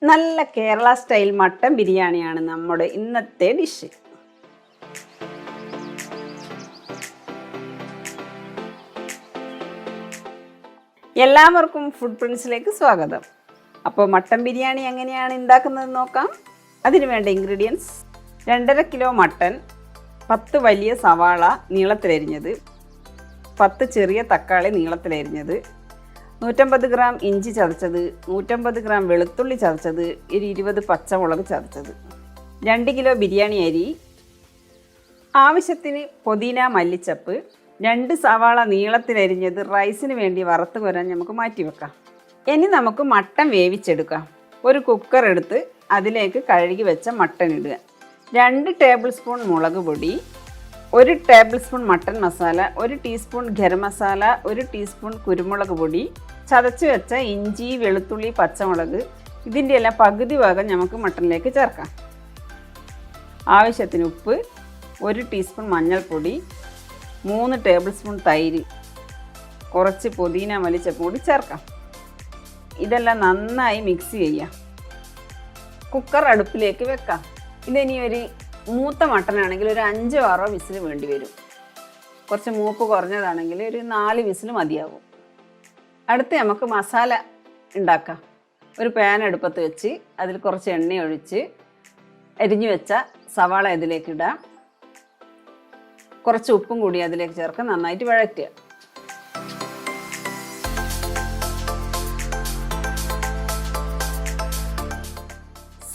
നല്ല Kerala style mutton ബിരിയാണിയാണ് നമ്മുടെ ഇന്നത്തെ ഡിഷ്. എല്ലാവർക്കും ഫുഡ് പ്രിൻസിലേക്ക് സ്വാഗതം. അപ്പോൾ മട്ടൻ ബിരിയാണി എങ്ങനെയാണ് ഉണ്ടാക്കുന്നത് നോക്കാം. അതിന് വേണ്ട ഇൻഗ്രീഡിയൻസ്: 2.5 കിലോ മട്ടൻ, 10 വലിയ സവാള നീളത്തിലരിഞ്ഞത്, 10 ചെറിയ തക്കാളി നീളത്തിലരിഞ്ഞത്, 150 ഗ്രാം ഇഞ്ചി ചതച്ചത്, 150 ഗ്രാം വെളുത്തുള്ളി ചതച്ചത്, 20 പച്ചമുളക് ചതച്ചത്, 2 കിലോ ബിരിയാണി അരി, ആവശ്യത്തിന് പുതിന മല്ലിച്ചപ്പ്, 2 സവാള നീളത്തിലരിഞ്ഞത് റൈസിന് വേണ്ടി വറുത്ത് കോരാൻ നമുക്ക് മാറ്റി വെക്കാം. ഇനി നമുക്ക് മട്ടൻ വേവിച്ചെടുക്കാം. ഒരു കുക്കർ എടുത്ത് അതിലേക്ക് കഴുകി വെച്ച മട്ടൻ ഇടുക. 2 ടേബിൾ സ്പൂൺ മുളക് പൊടി, 1 table spoon mutton masala, 1 teaspoon garam masala, 1 teaspoon കുരുമുളക് പൊടി, ചതച്ച് വെച്ച ഇഞ്ചി വെളുത്തുള്ളി പച്ചമുളക്, ഇതിൻ്റെ എല്ലാം പകുതി ഭാഗം നമുക്ക് മട്ടനിലേക്ക് ചേർക്കാം. ആവശ്യത്തിന് ഉപ്പ്, 1 ടീസ്പൂൺ മഞ്ഞൾപ്പൊടി, 3 ടേബിൾ സ്പൂൺ തൈര്, കുറച്ച് പുതിന മല്ലിച്ചപ്പ് കൂടി ചേർക്കാം. ഇതെല്ലാം നന്നായി മിക്സ് ചെയ്യാം. കുക്കർ അടുപ്പിലേക്ക് വെക്കാം. ഇതിനി ഒരു മൂത്ത മട്ടനാണെങ്കിൽ ഒരു 5-6 വിസിൽ വേണ്ടി വരും. കുറച്ച് മൂപ്പ് കുറഞ്ഞതാണെങ്കിൽ ഒരു 4 വിസിൽ മതിയാവും. അടുത്ത് നമുക്ക് മസാല ഉണ്ടാക്കാം. ഒരു പാൻ അടുപ്പത്ത് വെച്ച് അതിൽ കുറച്ച് എണ്ണ ഒഴിച്ച് അരിഞ്ഞു വെച്ച സവാള ഇതിലേക്ക് ഇടാം. കുറച്ച് ഉപ്പും കൂടി അതിലേക്ക് ചേർത്ത് നന്നായിട്ട് വഴറ്റുക.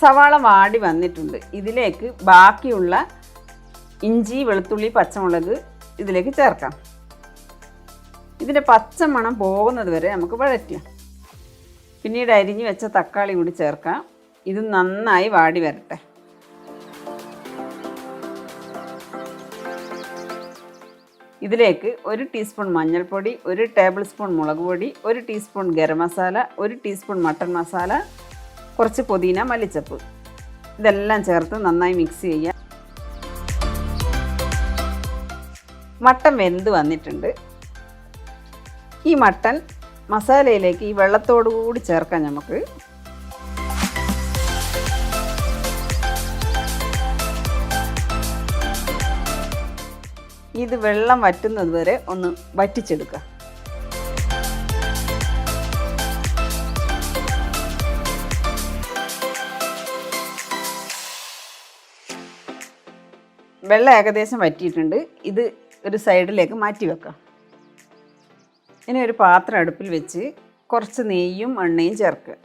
സവാള വാടി വന്നിട്ടുണ്ട്. ഇതിലേക്ക് ബാക്കിയുള്ള ഇഞ്ചി വെളുത്തുള്ളി പച്ചമുളക് ഇതിലേക്ക് ചേർക്കാം. ഇതിൻ്റെ പച്ചമണം പോകുന്നത് വരെ നമുക്ക് വഴറ്റാം. പിന്നീട് അരിഞ്ഞു വെച്ച തക്കാളി കൂടി ചേർക്കാം. ഇത് നന്നായി വാടി വരട്ടെ. ഇതിലേക്ക് 1 ടീസ്പൂൺ മഞ്ഞൾപ്പൊടി, 1 ടേബിൾ സ്പൂൺ മുളക് പൊടി, 1 teaspoon garam masala, 1 teaspoon mutton masala, കുറച്ച് പുതിന മല്ലിച്ചപ്പ്, ഇതെല്ലാം ചേർത്ത് നന്നായി മിക്സ് ചെയ്യുക. മട്ടൻ വെന്ത് വന്നിട്ടുണ്ട്. ഈ മട്ടൻ മസാലയിലേക്ക് ഈ വെള്ളത്തോടു കൂടി ചേർക്കാം. നമുക്ക് ഇത് വെള്ളം വറ്റുന്നത് വരെ ഒന്ന് വറ്റിച്ചെടുക്കുക. വെള്ളം ഏകദേശം വറ്റിയിട്ടുണ്ട്. ഇത് ഒരു സൈഡിലേക്ക് മാറ്റി വെക്കാം. ഇനി ഒരു പാത്രം അടുപ്പിൽ വെച്ച് കുറച്ച് നെയ്യും എണ്ണയും ചേർക്കുക.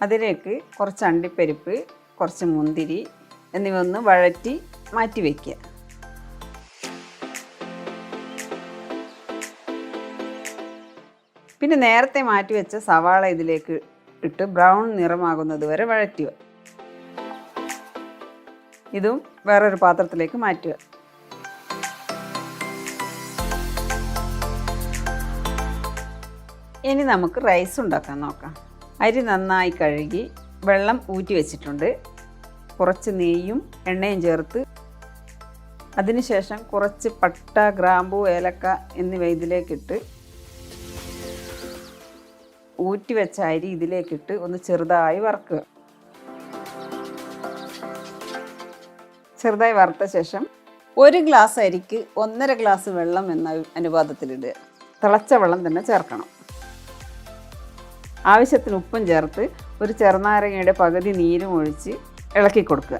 അതിലേക്ക് കുറച്ച് അണ്ടിപ്പരിപ്പ്, കുറച്ച് മുന്തിരി എന്നിവ ഒന്ന് വഴറ്റി മാറ്റി വയ്ക്കുക. പിന്നെ നേരത്തെ മാറ്റി വെച്ച സവാള ഇതിലേക്ക് ഇട്ട് ബ്രൗൺ നിറമാകുന്നത് വരെ വഴറ്റുക. ഇതും വേറൊരു പാത്രത്തിലേക്ക് മാറ്റുക. ഇനി നമുക്ക് റൈസ് ഉണ്ടാക്കാൻ നോക്കാം. അരി നന്നായി കഴുകി വെള്ളം ഊറ്റി വെച്ചിട്ടുണ്ട്. കുറച്ച് നെയ്യും എണ്ണയും ചേർത്ത് അതിനുശേഷം കുറച്ച് പട്ട, ഗ്രാമ്പൂ, ഏലക്ക എന്നിവ ഇതിലേക്കിട്ട് ഊറ്റി വെച്ച അരി ഇതിലേക്കിട്ട് ഒന്ന് ചെറുതായി വറുക്കുക. ചെറുതായി വറുത്ത ശേഷം 1 ഗ്ലാസ് അരിക്ക് 1.5 ഗ്ലാസ് വെള്ളം എന്ന അനുപാതത്തിലിടുക. തിളച്ച വെള്ളം തന്നെ ചേർക്കണം. ആവശ്യത്തിന് ഉപ്പും ചേർത്ത് ഒരു ചെറുനാരങ്ങയുടെ പകുതി നീരും ഒഴിച്ച് ഇളക്കി കൊടുക്കുക.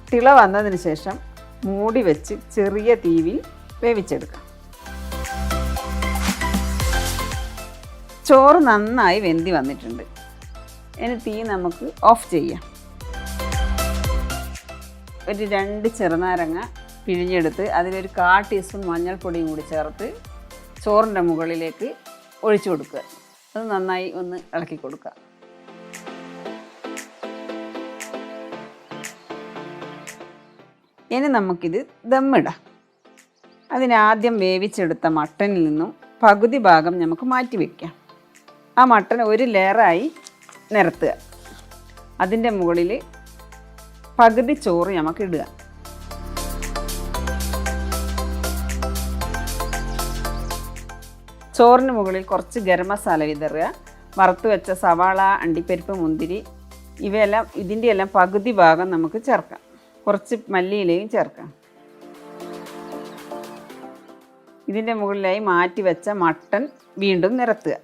തിള വന്നതിന് ശേഷം മൂടി വെച്ച് ചെറിയ തീയിൽ വേവിച്ചെടുക്കുക. ചോറ് നന്നായി വെന്തി വന്നിട്ടുണ്ട്. ഇനി തീ നമുക്ക് ഓഫ് ചെയ്യാം. ഒരു 2 ചെറുനാരങ്ങ പിഴിഞ്ഞെടുത്ത് അതിലൊരു 1/4 ടീസ്പൂൺ മഞ്ഞൾപ്പൊടിയും കൂടി ചേർത്ത് ചോറിൻ്റെ മുകളിലേക്ക് ഒഴിച്ചു കൊടുക്കുക. അത് നന്നായി ഒന്ന് ഇളക്കി കൊടുക്കുക. ഇനി നമുക്കിത് ദമ്മിടാം. അതിനാദ്യം വേവിച്ചെടുത്ത മട്ടനിൽ നിന്നും പകുതി ഭാഗം നമുക്ക് മാറ്റി വയ്ക്കാം. ആ മട്ടൻ ഒരു ലെയറായി നിരത്തുക. അതിൻ്റെ മുകളിൽ പകുതി ചോറ് നമുക്ക് ഇടുക. ചോറിന് മുകളിൽ കുറച്ച് ഗരം മസാല വിതറുക. വറുത്ത് വെച്ച സവാള, അണ്ടിപ്പരിപ്പ്, മുന്തിരി ഇതിൻ്റെ എല്ലാം പകുതി ഭാഗം നമുക്ക് ചേർക്കാം. കുറച്ച് മല്ലിയിലയും ചേർക്കാം. ഇതിൻ്റെ മുകളിലായി മാറ്റി വെച്ച മട്ടൺ വീണ്ടും നിരത്തുക.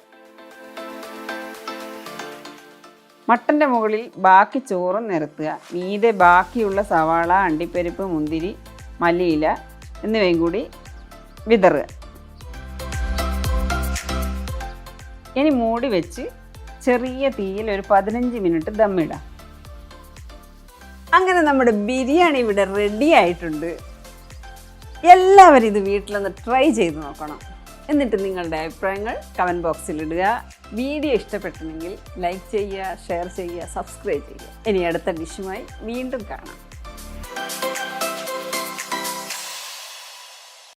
മട്ടൻ്റെ മുകളിൽ ബാക്കി ചോറും നിരത്തുക. മീതെ ബാക്കിയുള്ള സവാള, അണ്ടിപ്പരിപ്പ്, മുന്തിരി, മല്ലിയില എന്നിവയും കൂടി വിതറുക. ഇനി മൂടി വെച്ച് ചെറിയ തീയിൽ ഒരു 15 മിനിറ്റ് ദമ്മിടാം. അങ്ങനെ നമ്മുടെ ബിരിയാണി ഇവിടെ റെഡി ആയിട്ടുണ്ട്. എല്ലാവരും ഇത് വീട്ടിലൊന്ന് ട്രൈ ചെയ്ത് നോക്കണം. എന്നിട്ട് നിങ്ങളുടെ അഭിപ്രായങ്ങൾ കമൻറ്റ് ബോക്സിൽ ഇടുക. വീഡിയോ ഇഷ്ടപ്പെട്ടിട്ടുണ്ടെങ്കിൽ ലൈക്ക് ചെയ്യുക, ഷെയർ ചെയ്യുക, സബ്സ്ക്രൈബ് ചെയ്യുക. ഇനി അടുത്ത ഡിഷുമായി വീണ്ടും കാണാം.